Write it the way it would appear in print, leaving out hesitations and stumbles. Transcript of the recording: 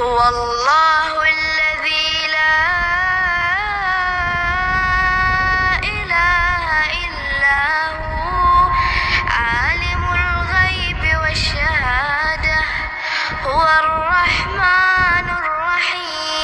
هو الله الذي لا إله إلا هو عالم الغيب والشهادة هو الرحمن الرحيم